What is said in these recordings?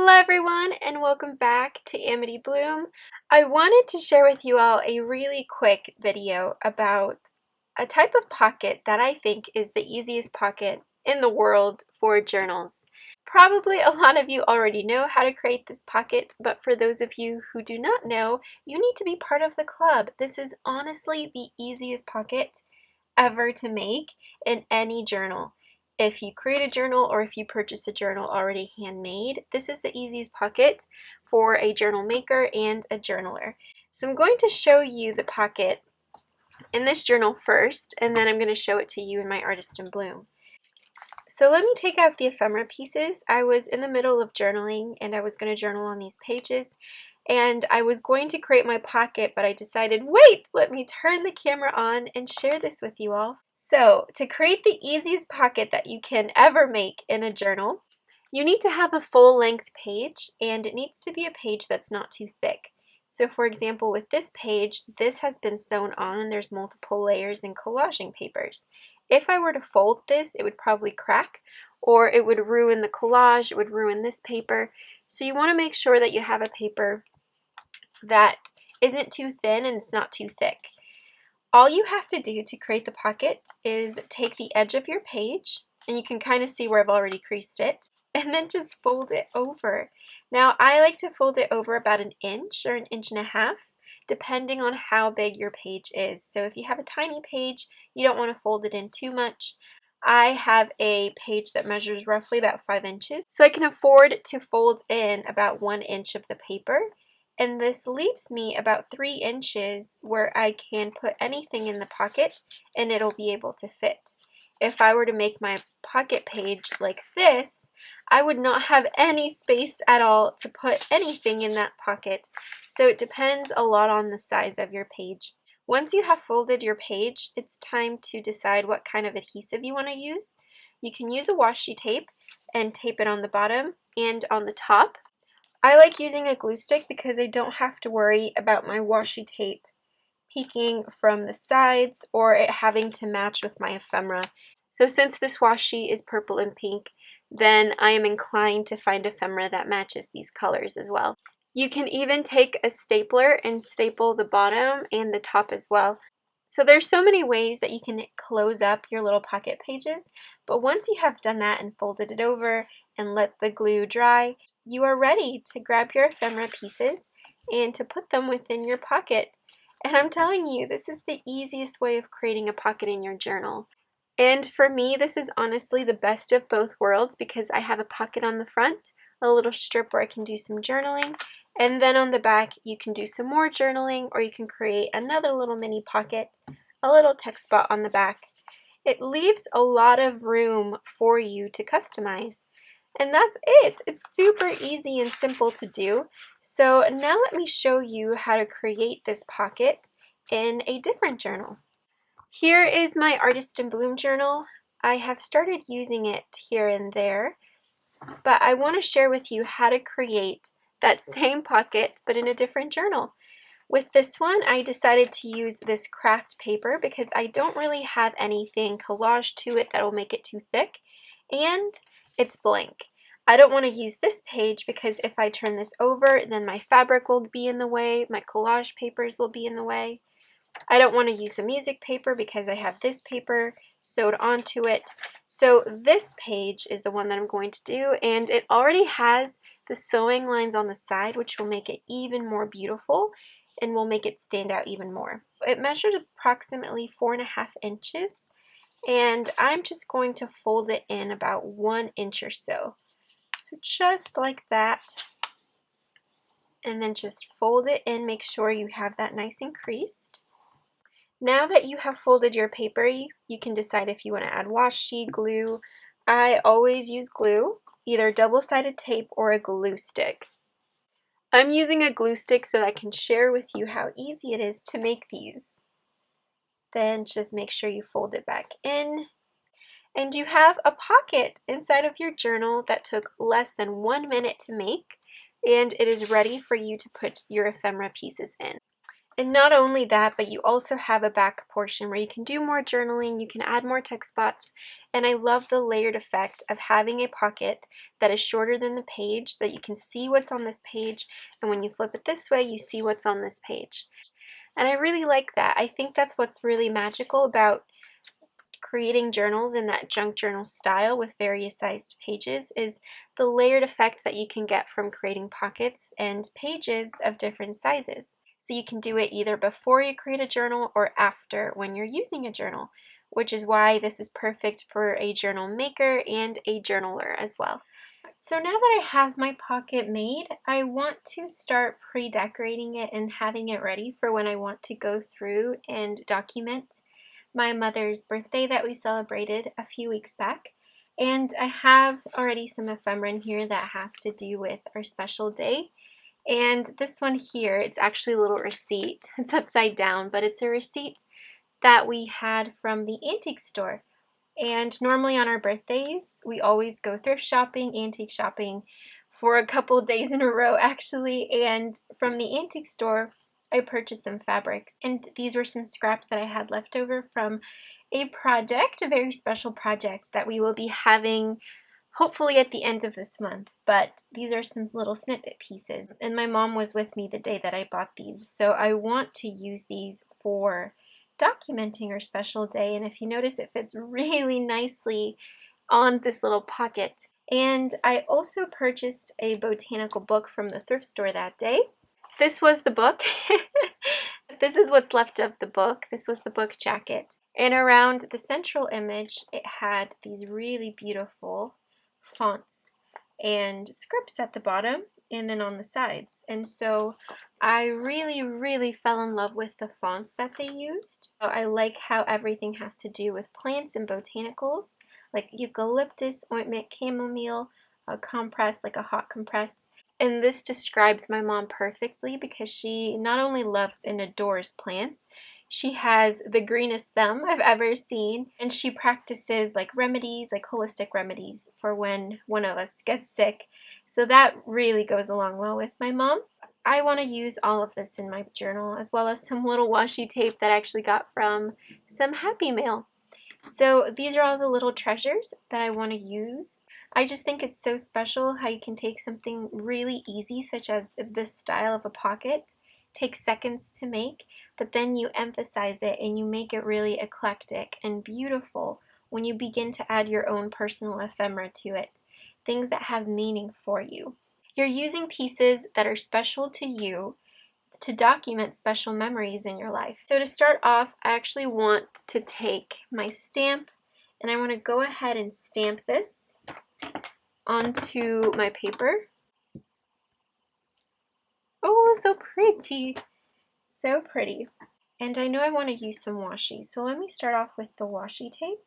Hello everyone and welcome back to Amity Bloom. I wanted to share with you all a really quick video about a type of pocket that I think is the easiest pocket in the world for journals. Probably a lot of you already know how to create this pocket, but for those of you who do not know, you need to be part of the club. This is honestly the easiest pocket ever to make in any journal. If you create a journal or if you purchase a journal already handmade, this is the easiest pocket for a journal maker and a journaler. So I'm going to show you the pocket in this journal first, and then I'm going to show it to you in my Artist in Bloom. So let me take out the ephemera pieces. I was in the middle of journaling and I was going to journal on these pages, and I was going to create my pocket, but I decided, wait, let me turn the camera on and share this with you all. So to create the easiest pocket that you can ever make in a journal, you need to have a full-length page, and it needs to be a page that's not too thick. So for example, with this page, this has been sewn on and there's multiple layers and collaging papers. If I were to fold this, it would probably crack, or it would ruin the collage, it would ruin this paper. So you want to make sure that you have a paper that isn't too thin and it's not too thick. All you have to do to create the pocket is take the edge of your page, and you can kind of see where I've already creased it, and then just fold it over. Now I like to fold it over about 1 inch or 1.5 inches, depending on how big your page is. So if you have a tiny page, you don't want to fold it in too much. I have a page that measures roughly about 5 inches, so I can afford to fold in about 1 inch of the paper. And this leaves me about 3 inches where I can put anything in the pocket and it'll be able to fit. If I were to make my pocket page like this, I would not have any space at all to put anything in that pocket. So it depends a lot on the size of your page. Once you have folded your page, it's time to decide what kind of adhesive you want to use. You can use a washi tape and tape it on the bottom and on the top. I like using a glue stick because I don't have to worry about my washi tape peeking from the sides or it having to match with my ephemera. So since this washi is purple and pink, then I am inclined to find ephemera that matches these colors as well. You can even take a stapler and staple the bottom and the top as well. So there's so many ways that you can close up your little pocket pages, but once you have done that and folded it over and let the glue dry, you are ready to grab your ephemera pieces and to put them within your pocket. And I'm telling you, this is the easiest way of creating a pocket in your journal. And for me, this is honestly the best of both worlds because I have a pocket on the front, a little strip where I can do some journaling, and then on the back you can do some more journaling, or you can create another little mini pocket, a little text spot on the back. It leaves a lot of room for you to customize. And that's it. It's super easy and simple to do. So now let me show you how to create this pocket in a different journal. Here is my Artist in Bloom journal. I have started using it here and there, but I want to share with you how to create that same pocket but in a different journal. With this one, I decided to use this craft paper because I don't really have anything collaged to it that will make it too thick, and it's blank. I don't want to use this page because if I turn this over, then my fabric will be in the way, my collage papers will be in the way. I don't want to use the music paper because I have this paper sewed onto it. So this page is the one that I'm going to do, and it already has the sewing lines on the side, which will make it even more beautiful and will make it stand out even more. It measured approximately 4.5 inches, and I'm just going to fold it in about 1 inch or so. So just like that, and then just fold it in, make sure you have that nice and creased. Now that you have folded your paper, you can decide if you want to add washi, glue. I always use glue, either double-sided tape or a glue stick. I'm using a glue stick so I can share with you how easy it is to make these. Then just make sure you fold it back in, and you have a pocket inside of your journal that took less than 1 minute to make, and it is ready for you to put your ephemera pieces in. And not only that, but you also have a back portion where you can do more journaling, you can add more text spots, and I love the layered effect of having a pocket that is shorter than the page so that you can see what's on this page, and when you flip it this way, you see what's on this page. And I really like that. I think that's what's really magical about creating journals in that junk journal style with various sized pages is the layered effect that you can get from creating pockets and pages of different sizes. So you can do it either before you create a journal or after when you're using a journal, which is why this is perfect for a journal maker and a journaler as well. So now that I have my pocket made, I want to start pre-decorating it and having it ready for when I want to go through and document my mother's birthday that we celebrated a few weeks back. And I have already some ephemera in here that has to do with our special day. And this one here, it's actually a little receipt. It's upside down, but it's a receipt that we had from the antique store. And normally on our birthdays, we always go thrift shopping, antique shopping for a couple days in a row actually. And from the antique store, I purchased some fabrics. And these were some scraps that I had left over from a project, a very special project that we will be having hopefully at the end of this month, but these are some little snippet pieces. And my mom was with me the day that I bought these, so I want to use these for documenting our special day. And if you notice, it fits really nicely on this little pocket. And I also purchased a botanical book from the thrift store that day. This was the book. This is what's left of the book. This was the book jacket. And around the central image, it had these really beautiful fonts and scripts at the bottom and then on the sides. And so I really fell in love with the fonts that they used. So I like how everything has to do with plants and botanicals, like eucalyptus, ointment, chamomile, a compress, like a hot compress. And this describes my mom perfectly because she not only loves and adores plants, she has the greenest thumb I've ever seen, and she practices like remedies, like holistic remedies for when one of us gets sick. So that really goes along well with my mom. I want to use all of this in my journal, as well as some little washi tape that I actually got from some Happy Mail. So these are all the little treasures that I want to use. I just think it's so special how you can take something really easy, such as this style of a pocket, take seconds to make, but then you emphasize it and you make it really eclectic and beautiful when you begin to add your own personal ephemera to it, things that have meaning for you. You're using pieces that are special to you to document special memories in your life. So to start off, I actually want to take my stamp and I want to go ahead and stamp this onto my paper. Oh, so pretty. So pretty. And I know I want to use some washi, so let me start off with the washi tape.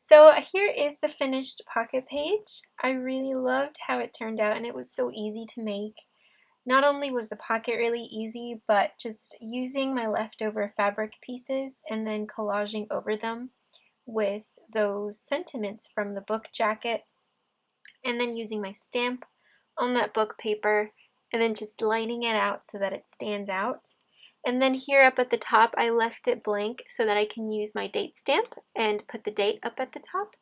So here is the finished pocket page. I really loved how it turned out, and it was so easy to make. Not only was the pocket really easy, but just using my leftover fabric pieces and then collaging over them with those sentiments from the book jacket, and then using my stamp on that book paper, and then just lining it out so that it stands out. And then here up at the top, I left it blank so that I can use my date stamp and put the date up at the top.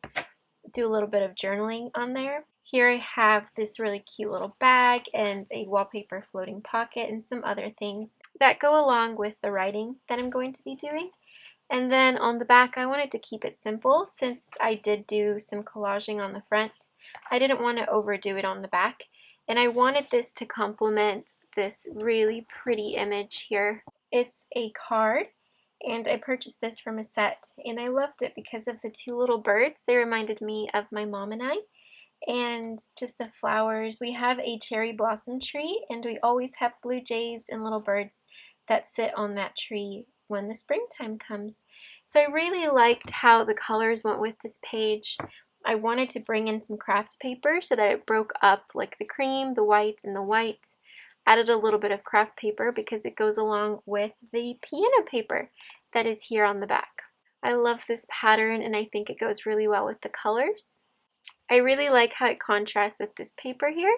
Do a little bit of journaling on there. Here I have this really cute little bag and a wallpaper floating pocket and some other things that go along with the writing that I'm going to be doing. And then on the back, I wanted to keep it simple since I did do some collaging on the front. I didn't want to overdo it on the back, and I wanted this to complement this really pretty image here. It's a card, and I purchased this from a set, and I loved it because of the two little birds. They reminded me of my mom and I, and just the flowers. We have a cherry blossom tree, and we always have blue jays and little birds that sit on that tree when the springtime comes. So I really liked how the colors went with this page. I wanted to bring in some craft paper so that it broke up like the cream, the white, and the white. Added a little bit of craft paper because it goes along with the piano paper that is here on the back. I love this pattern, and I think it goes really well with the colors. I really like how it contrasts with this paper here,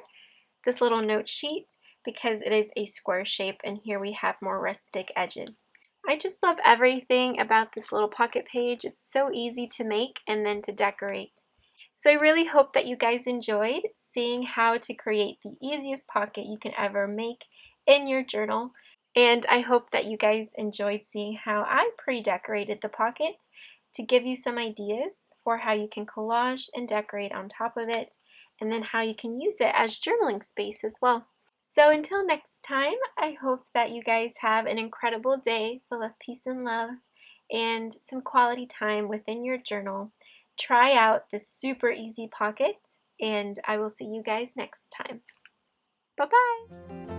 this little note sheet, because it is a square shape, and here we have more rustic edges. I just love everything about this little pocket page. It's so easy to make and then to decorate. So I really hope that you guys enjoyed seeing how to create the easiest pocket you can ever make in your journal. And I hope that you guys enjoyed seeing how I pre-decorated the pocket to give you some ideas for how you can collage and decorate on top of it, and then how you can use it as journaling space as well. So until next time, I hope that you guys have an incredible day full of peace and love and some quality time within your journal. Try out this super easy pocket, and I will see you guys next time. Bye-bye!